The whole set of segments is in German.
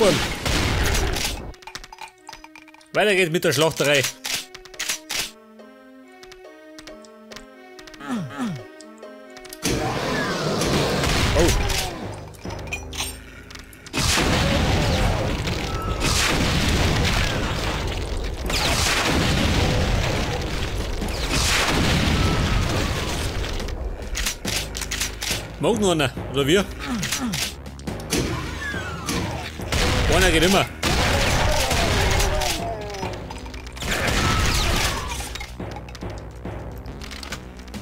Super. Weiter geht's mit der Schlachterei. Oh. Mag noch einer, oder wir? Einer geht immer.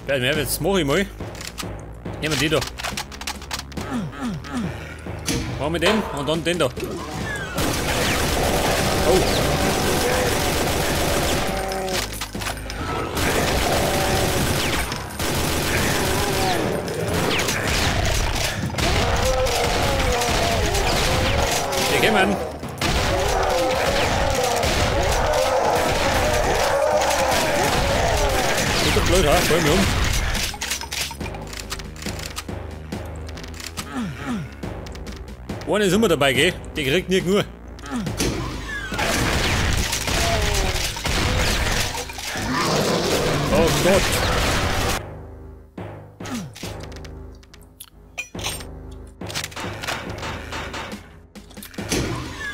Geil, mehr, jetzt mach ich mal. Nehmen wir die da. Machen wir den und dann den da. Oh. Die kommen. Ist doch blöd, ha? Voll mich um. Eine ist immer dabei, gell? Die kriegt nicht nur. Oh Gott.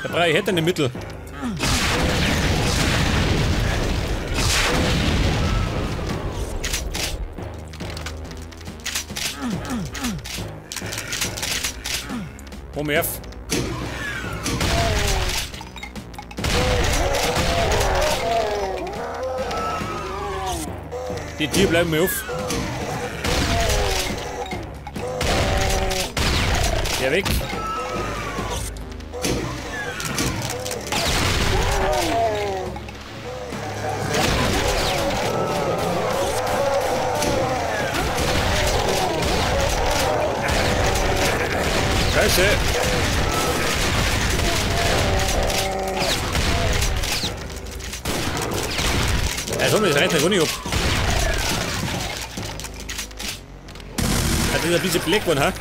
Der Brei hätte eine Mittel. Komm her. Die Tiere bleiben mir auf. Der weg. Scheiße. Also, das reißt gar nicht ab. Das ist ein bisschen Black geworden, ha?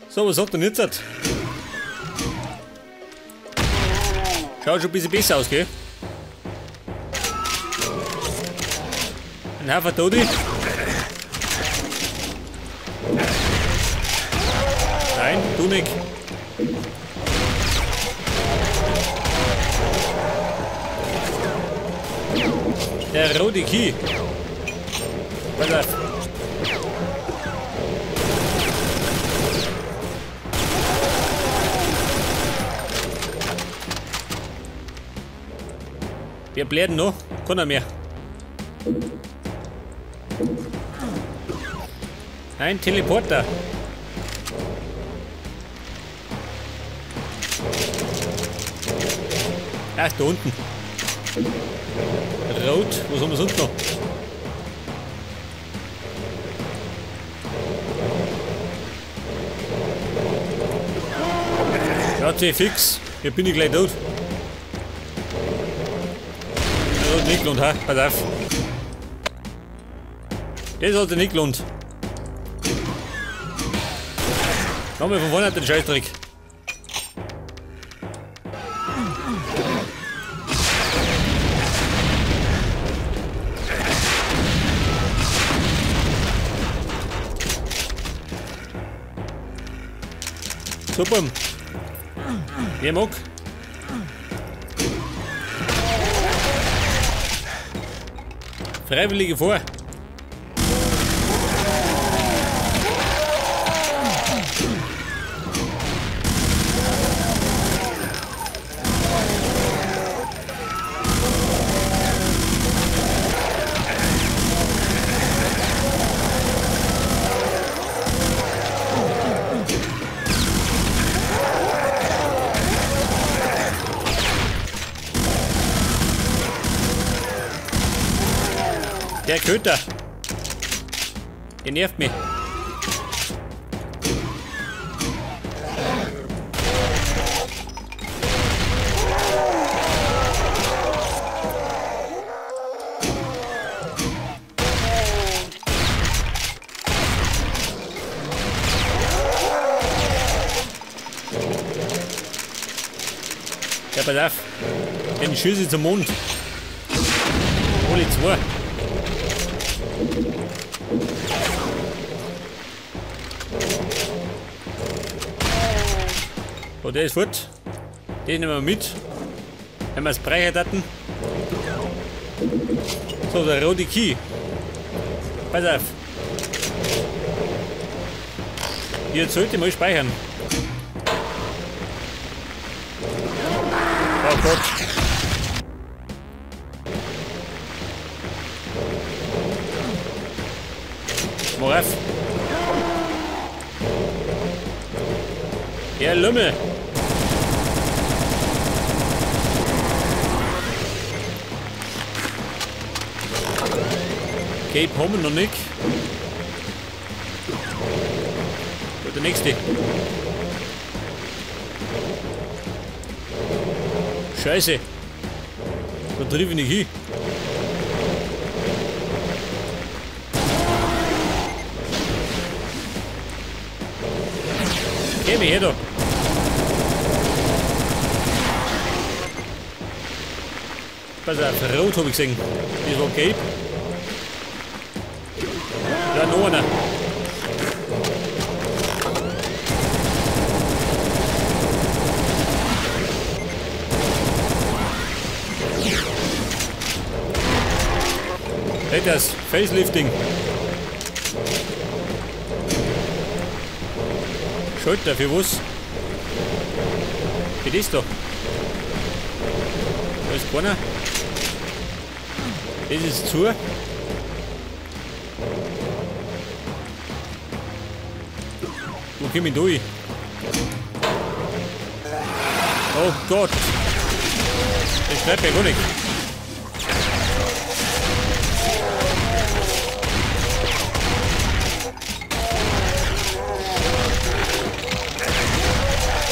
So, was sagt denn jetzt? Schaut schon ein bisschen besser aus, gell? Ein Haufen Tote. Nein, du nicht. Der rote Key. Pass auf. Wir bläden noch. Keiner mehr. Ein Teleporter. Ach, da unten. Rot. Was haben wir sonst noch? Ja, C-Fix. Hier bin ich gleich tot. Das hat nicht gelohnt, ha? Pass auf. Das hat sich nicht gelohnt. Machen wir von vorne den Scheißdreck. Super. Wer mag? Freiwillige vor. Der Köter. Der nervt mich. Ja, pass auf. Den schieße ich zum Mond. Alle zwei. So, der ist fort. Den nehmen wir mit. Wenn wir es brechen hatten. So, der rote Key. Pass auf. Jetzt sollte ich mal speichern. Oh Gott. Mach auf. Ja, Lümmel. Cape haben wir noch nicht. Und der nächste. Scheiße. Da triff ich nicht hin. Geh mich her da. Pass auf, rot habe ich gesehen. Das war gelb. Ja, noch einer. Hey, das Facelifting. Schulter für was? Für das da. Da ist keiner. Das ist zu. Wo komme ich durch? Oh Gott! Das bleibt ja gar nicht.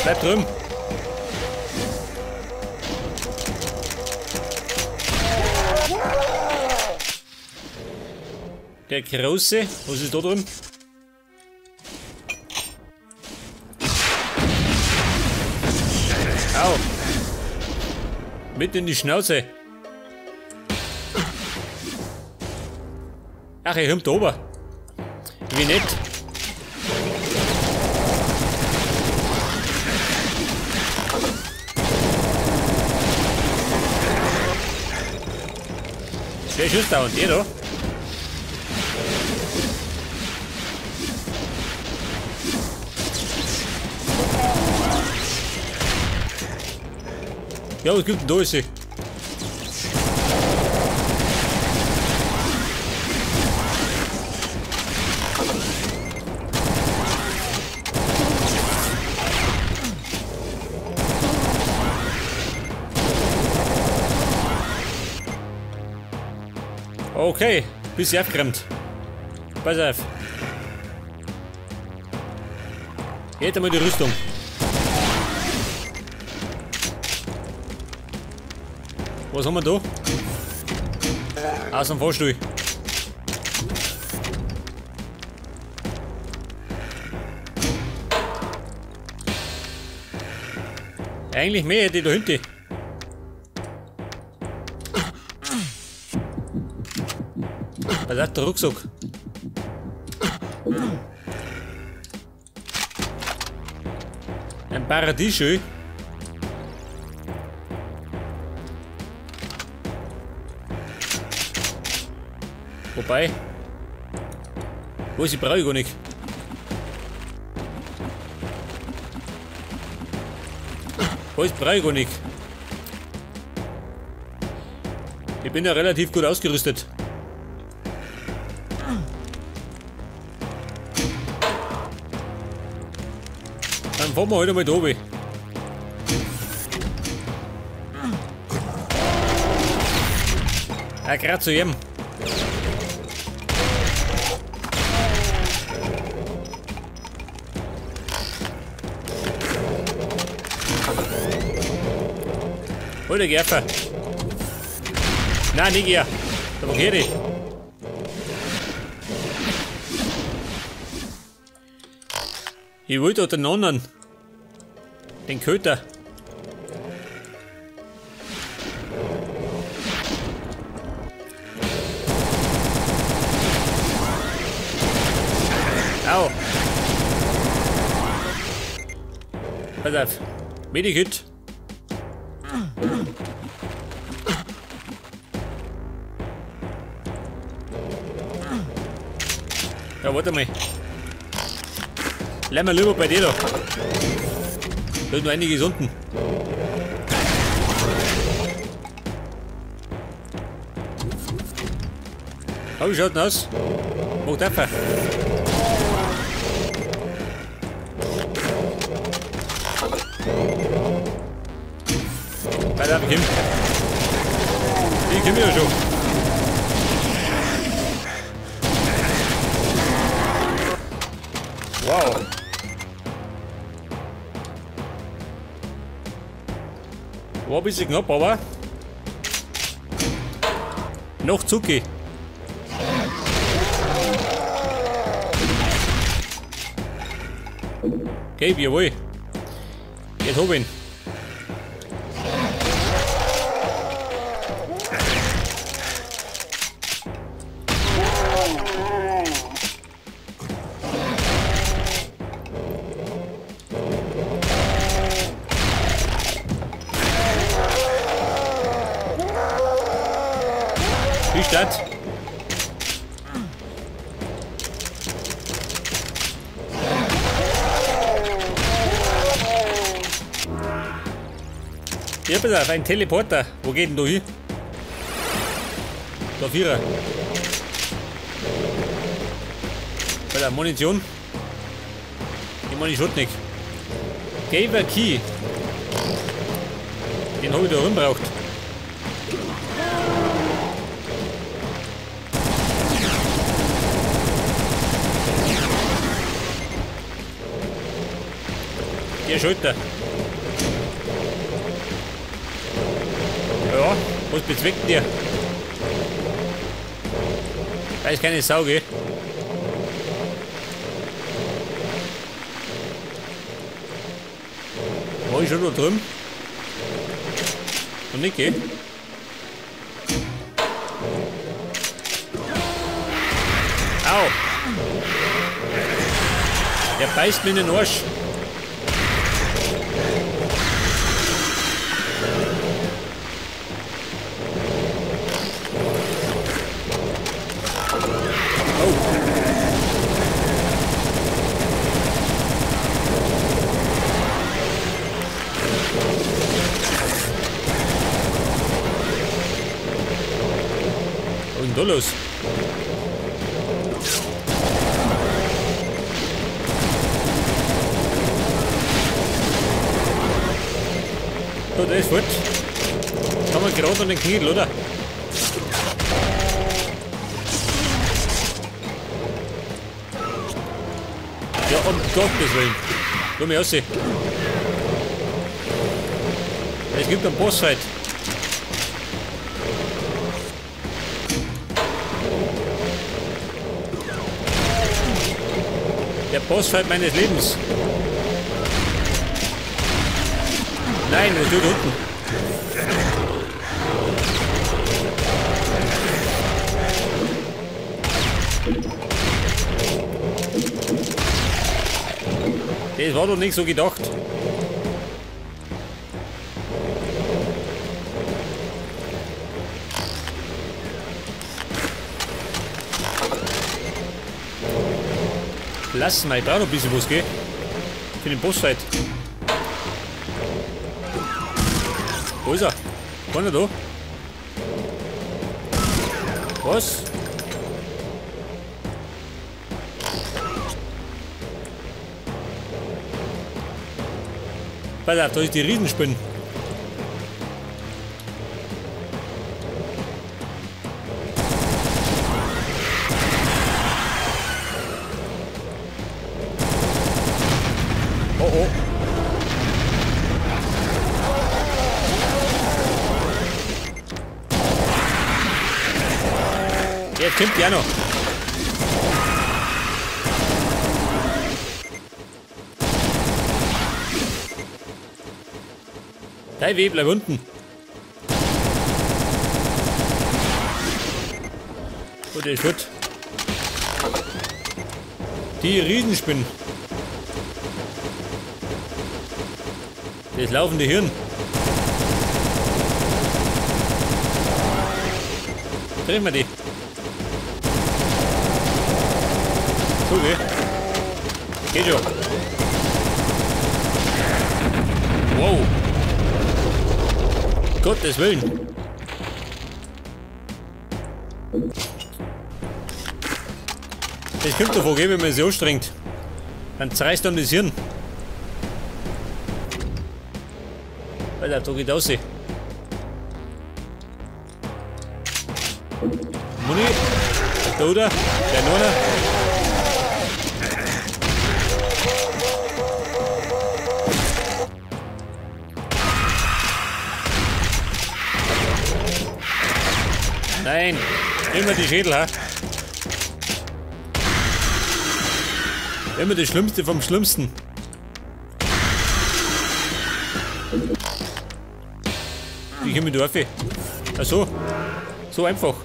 Bleib drüben. Der Große, was ist da drüben? Au! Mit in die Schnauze. Ach, er kommt da oben. Wie nett. Der Schuss da und der da. Ja, was gibt denn da ist sie? Okay, bisschen abgeräumt. Pass auf. Jetzt einmal die Rüstung. Was haben wir da? Aus dem Fahrstuhl. Eigentlich mehr hätte ich da hinten. Was ist der Rucksack? Ein Paradiesschö. Wobei. Wo ist die brauche ich gar nicht. Wo ist brauche ich gar nicht. Ich bin ja relativ gut ausgerüstet. Dann fahren wir heute mal da oben. Ja, gerade zu ihm. Hol den Gerfer. Nein, nicht er. Da blockiert ich. Ich wollte doch den anderen. Den Köter. Pass auf. Medikit. Ja, warte mal. Bleib mal lieber bei dir da. Da ist noch einiges unten. Oh, wie schaut denn aus? Macht einfach. Pass auf, Kim. Ich komme ja schon. Wow. War ein bisschen knapp, aber noch Zucki. Okay, jawohl. Jetzt hab ich ihn. Die Stadt. Ja, pass auf, ein Teleporter. Wo geht denn da hin? Da Vierer. Pass auf, Munition. Die meine ich schon nicht. Gamer Key. Den habe ich da rumbraucht. Der Schulter. Ja, was bezweckt der? Da ist keine Sau, gell? War ich schon da drüben? Und nicht, gell? Au! Der beißt mir in den Arsch. Was ist denn da los? So, der ist fort. Kann man gerade an den Knien, oder? Ja, um Gottes Willen. Komm mich raus. Es gibt einen Bossfight. Der Bossfight meines Lebens. Nein, was tut unten? Das war doch nicht so gedacht. Lass mal, ich brauche noch ein bisschen was, gell? Für den Bossfight. Wo ist er? Vorne da? Was? Pass auf, da ist die Riesenspinne. Oh oh. Jetzt kommt die auch noch. Dein Weh, bleib unten. Oh, der ist gut. Die Riesenspinnen. Das laufende Hirn. Treffen wir die. Okay. Geht schon. Wow. Gottes Willen. Das kommt davon, wenn man sich anstrengt. Dann zerreißt dann das Hirn. Alter, da geht aus. Muni. Da oder? Der Nona. Nein. Immer die Schädel, ha? Immer das Schlimmste vom Schlimmsten. Ich komme da rauf. Ach so. So einfach.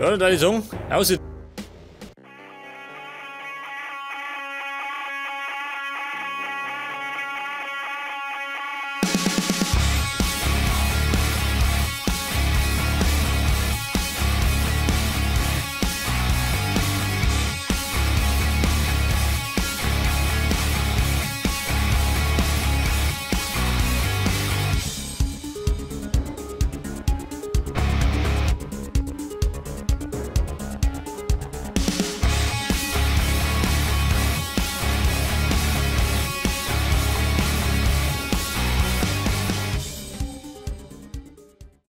Ja, dann würde ich sagen, aus.